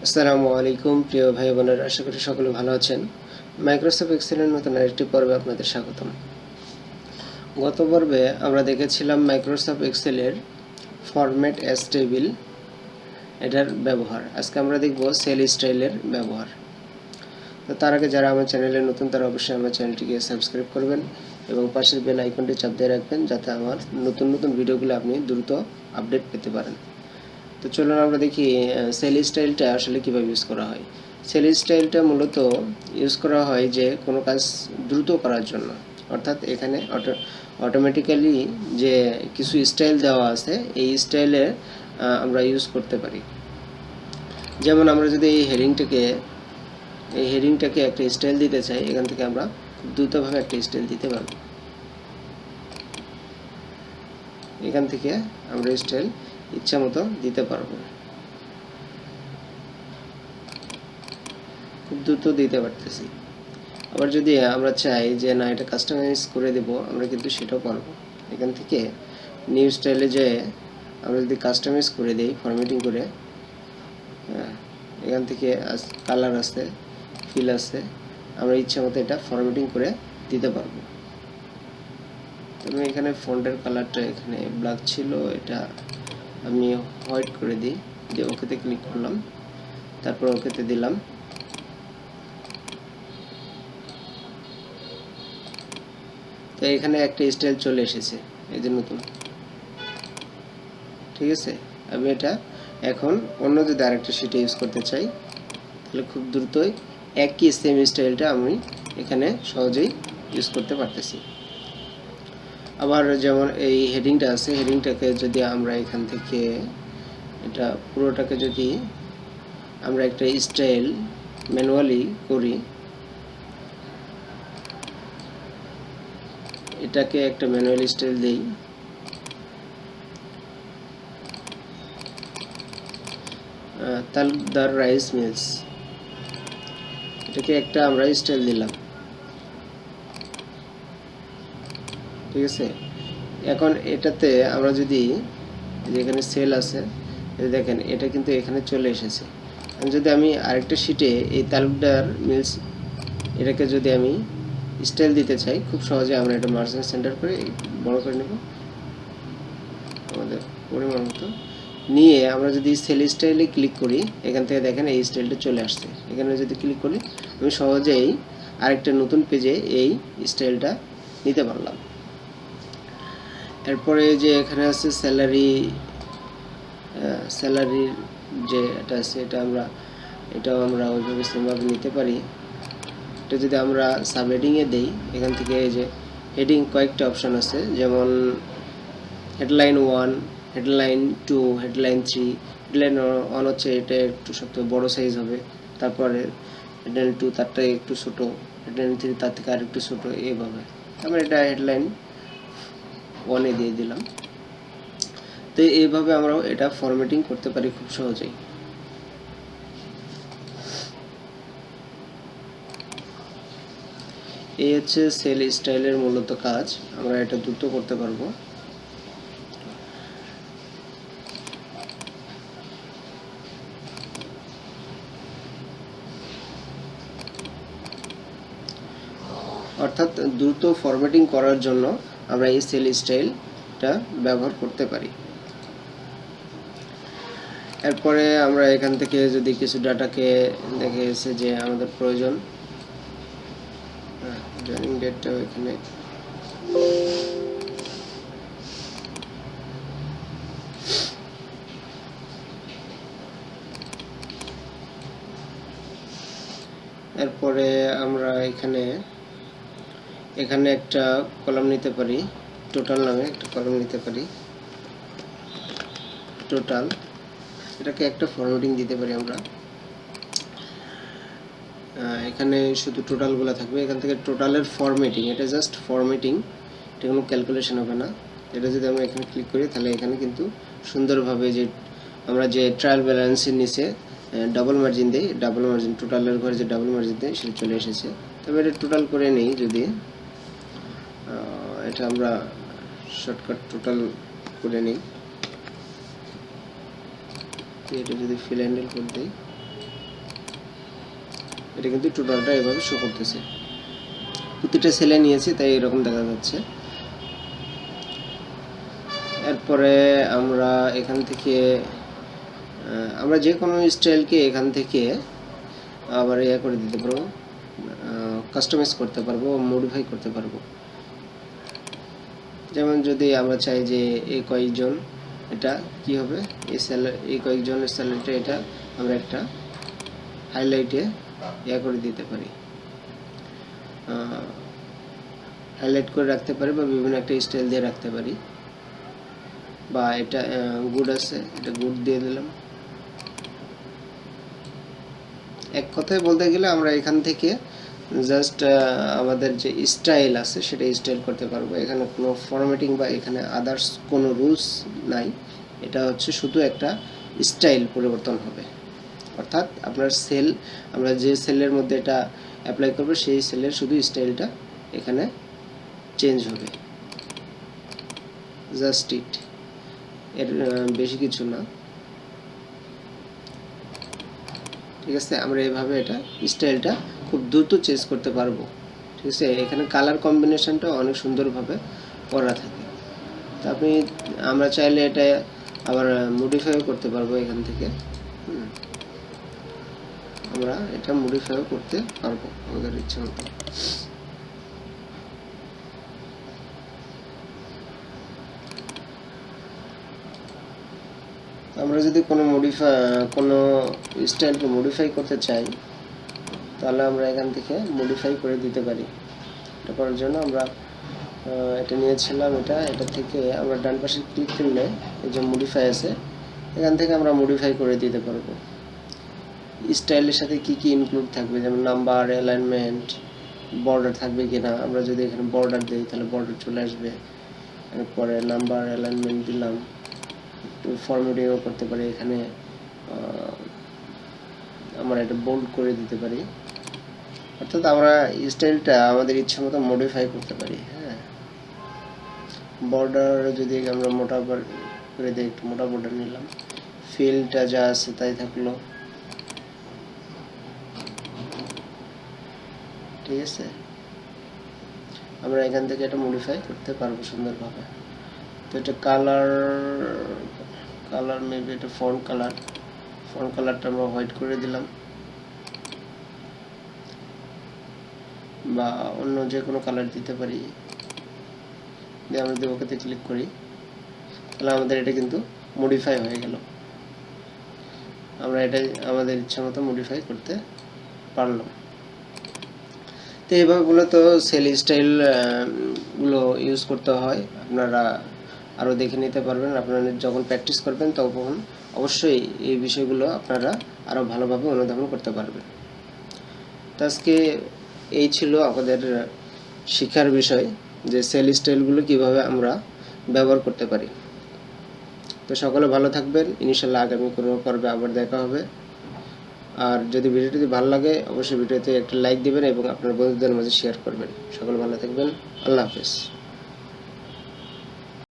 আসসালামু আলাইকুম প্রিয় ভাই বোনেরা, আশা করি সকলে ভালো আছেন। মাইক্রোসফট এক্সেলের নতুন আরেকটি পর্বে আপনাদের স্বাগতম। গত পর্বে আমরা দেখেছিলাম মাইক্রোসফট এক্সেলের ফরম্যাট অ্যাজ টেবিল এটার ব্যবহার। আজকে আমরা দেখব সেল স্টাইলের ব্যবহার। তো তার আগে যারা আমার চ্যানেলে নতুন তারা অবশ্যই আমার চ্যানেলটিকে সাবস্ক্রাইব করবেন এবং পাশের বেল আইকনটি চাপ দিয়ে রাখবেন, যাতে আমার নতুন নতুন ভিডিওগুলো আপনি দ্রুত আপডেট পেতে পারেন। তো চলুন আমরা দেখি সেল স্টাইলটা আসলে কীভাবে ইউজ করা হয়। সেল স্টাইলটা মূলত ইউজ করা হয় যে কোনো কাজ দ্রুত করার জন্য, অর্থাৎ এখানে অটোমেটিক্যালি যে কিছু স্টাইল দেওয়া আছে, এই স্টাইলে আমরা ইউজ করতে পারি। যেমন আমরা যদি এই হেডিংটাকে একটা স্টাইল দিতে চাই, এখান থেকে আমরা খুব দ্রুতভাবে একটা স্টাইল দিতে পারবো। এখান থেকে আমরা স্টাইল ইচ্ছা মতো দিতে পারবো, খুব দ্রুত দিতে পারতেছি। আবার যদি আমরা চাই যে না, এটা কাস্টমাইজ করে দেব, আমরা কিন্তু সেটাও পারবো। এখান থেকে নিউ স্টাইলে যেয়ে আমরা যদি কাস্টমাইজ করে দিই ফরম্যাটিং করে, এখান থেকে কালার আছে, ফিল আছে, আমরা ইচ্ছা মতো এটা ফরম্যাটিং করে দিতে পারবো। তবে এখানে ফন্টের কালারটা এখানে ব্ল্যাক ছিল, এটা আমি হোয়াইট করে দিই, দিয়ে ওকেতে ক্লিক করলাম, তারপর ওকেতে দিলাম। তো এখানে একটা স্টাইল চলে এসেছে, এই যে নতুন। ঠিক আছে, আমি এটা এখন অন্য যদি আরেকটা শিটে ইউজ করতে চাই, তাহলে খুব দ্রুতই একই সেম স্টাইলটা আমি এখানে সহজেই ইউজ করতে পারতেছি। আবার যেমন এই হেডিংটা আছে, হেডিংটাকে যদি আমরা এখান থেকে এটা পুরোটাকে যদি আমরা একটা স্টাইল ম্যানুয়ালি করি, এটাকে একটা ম্যানুয়াল স্টাইল দেই, তালুকদার রাইস মিলস, এটাকে একটা আমরা স্টাইল দিলাম। ঠিক আছে, এখন এটাতে আমরা যদি যেখানে সেল আছে, দেখেন এটা কিন্তু এখানে চলে এসেছে। যদি আমি আরেকটা শিটে এই তালুকদার মিলস এটাকে যদি আমি স্টাইল দিতে চাই, খুব সহজে আমরা এটা মার্জিন সেন্টার করে বড় করে নেব আমাদের পরিমাণ মতো, নিয়ে আমরা যদি সেল স্টাইলে ক্লিক করি, এখান থেকে দেখেন এই স্টাইলটা চলে আসছে। এখানে যদি ক্লিক করি, আমি সহজেই আরেকটা নতুন পেজে এই স্টাইলটা নিতে পারলাম। এরপরে যে এখানে আছে স্যালারির যে এটা আছে, এটাও আমরা ওইভাবে সেমভাবে নিতে পারি। এটা যদি আমরা সাব হেডিংয়ে দেই, এখান থেকে এই যে হেডিং কয়েকটা অপশান আছে, যেমন হেডলাইন 1, হেডলাইন 2, হেডলাইন 3। হেডলাইন 1 হচ্ছে এটা একটু সবথেকে বড় সাইজ হবে, তারপরে হেডলাইন 2 তারটা একটু ছোট, হেডলাইন 3 তার থেকে আর একটু ছোট, এইভাবে। আমরা এটা হেডলাইন 1-এ দিয়ে দিলাম। তো এইভাবে আমরা এটা ফরম্যাটিং করতে পারি খুব সহজেই। এই হচ্ছে সেল স্টাইলের মূলত কাজ, আমরা এটা দ্রুত করতে পারবো। অর্থাৎ দ্রুত ফরম্যাটিং করার জন্য আমরা এই সেল স্টাইলটা ব্যবহার করতে পারি। এরপরে আমরা এখান থেকে যদি কিছু ডাটাকে দেখে এসে যে আমাদের প্রয়োজন, জয়েনিং ডেটটাও এখানে এরপরে আমরা এখানে একটা কলাম নিতে পারি, টোটাল নামে একটা কলাম নিতে পারি, টোটাল। এটাকে একটা ফরম্যাটিং দিতে পারি আমরা। এখানে শুধু টোটালগুলো থাকবে, এখান থেকে টোটালের ফরম্যাটিং, এটা জাস্ট ফরম্যাটিং, এটা কোনো ক্যালকুলেশন হবে না। এটা যদি আমরা এখানে ক্লিক করি, তাহলে এখানে কিন্তু সুন্দরভাবে যে আমরা যে ট্রায়াল ব্যালেন্সের নিচে ডাবল মার্জিন দিই, ডাবল মার্জিন টোটালের ঘরে যে ডাবল মার্জিন দেয় সেটা চলে এসেছে। তবে এটা টোটাল করে নেই, যদি এটা আমরা শর্টকাট টোটাল করে নিই, এটা যদি ফিল হ্যান্ডেল করে দিই, এটা কিন্তু টোটালটা এভাবে শো করতেছে। প্রতিটা সেলে নিয়েছি তাই এরকম দেখা যাচ্ছে। এরপরে আমরা এখান থেকে আমরা যে কোনো স্টাইলকে এখান থেকে আবার করে দিতে পারবো, কাস্টমাইজ করতে পারবো, মডিফাই করতে পারবো। যেমন যদি আমরা চাই যে এই কয়েকজন এটা কি হবে, এই কয়েকজনের স্যালারিটা এটা আমরা একটা হাইলাইটে করে দিতে পারি, হাইলাইট করে রাখতে পারি বা বিভিন্ন একটা স্টাইল দিয়ে রাখতে পারি। বা এটা গুড আছে, এটা গুড দিয়ে দিলাম। এক কথায় বলতে গেলে আমরা এখান থেকে জাস্ট আমাদের যে স্টাইল আছে সেটা স্টাইল করতে পারবো। এখানে কোনো ফরম্যাটিং বা এখানে আদার্স কোনো রুলস নাই। এটা হচ্ছে শুধু একটা স্টাইল পরিবর্তন হবে, অর্থাৎ আপনার সেল, আমরা যে সেলের মধ্যে এটা অ্যাপ্লাই করবো সেই সেলের শুধু স্টাইলটা এখানে চেঞ্জ হবে, জাস্ট ইট, এর বেশি কিছু না। ঠিক আছে, আমরা এভাবে এটা স্টাইলটা খুব দ্রুত চেঞ্জ করতে পারবো। ঠিক আছে, এখানে কালার কম্বিনেশনটা অনেক সুন্দরভাবে করা থাকে। তো আমরা চাইলে এটা আবার মডিফাইও করতে পারবো এখান থেকে। আমরা এটা মডিফাইও করতে পারবো আমাদের ইচ্ছা মতো। আমরা যদি কোনো স্টাইলকে মডিফাই করতে চাই তাহলে আমরা এখান থেকে মডিফাই করে দিতে পারি। এটা করার জন্য আমরা এটা নিয়েছিলাম, এটা থেকে আমরা ডান পাশে ক্লিক করলে এই যে মডিফাই আছে, এখান থেকে আমরা মডিফাই করে দিতে পারবো। স্টাইলের সাথে কি কি ইনক্লুড থাকবে, যেমন নাম্বার, অ্যালাইনমেন্ট, বর্ডার থাকবে কিনা। আমরা যদি এখানে বর্ডার দিই তাহলে বর্ডার চলে আসবে। এরপরে নাম্বার, অ্যালাইনমেন্ট দিলাম, ফরম্যাটিংও করতে পারি। এখানে আমরা এটা বোল্ড করে দিতে পারি, অর্থাৎ আমরা স্টাইলটা আমাদের ইচ্ছা মতো মডিফাই করতে পারি। হ্যাঁ, বর্ডার যদি আমরা মোটা করে দিই, একটু মোটা বর্ডার নিলাম, ফিলটা যা আছে তাই থাকলো। ঠিক আছে, আমরা এখান থেকে এটা মডিফাই করতে পারবো সুন্দরভাবে। তো এটা কালার মেবি এটা ফন্ট কালারটা আমরা হোয়াইট করে দিলাম, বা অন্য যে কোনো কালার দিতে পারি। আমরা যদি ওকেতে ক্লিক করি তাহলে আমাদের এটা কিন্তু মডিফাই হয়ে গেল। আমরা এটা আমাদের ইচ্ছা মতো মডিফাই করতে পারলাম। তো এইভাবে মূলত সেল স্টাইল গুলো ইউজ করতে হয়। আপনারা আরও দেখে নিতে পারবেন। আপনারা যখন প্র্যাকটিস করবেন তখন অবশ্যই এই বিষয়গুলো আপনারা আরও ভালোভাবে অনুধাবন করতে পারবেন। তো আজকে এই ছিল আমাদের শিক্ষার বিষয়, যে সেল স্টাইলগুলো কিভাবে আমরা ব্যবহার করতে পারি। তো সকলে ভালো থাকবেন, ইনশাআল্লাহ আগামী কোনো পর্বে আবার দেখা হবে। আর যদি ভিডিওটি ভালো লাগে অবশ্যই ভিডিওতে একটা লাইক দিবেন এবং আপনার বন্ধুদের মাঝে শেয়ার করবেন। সকলে ভালো থাকবেন, আল্লাহ হাফেজ।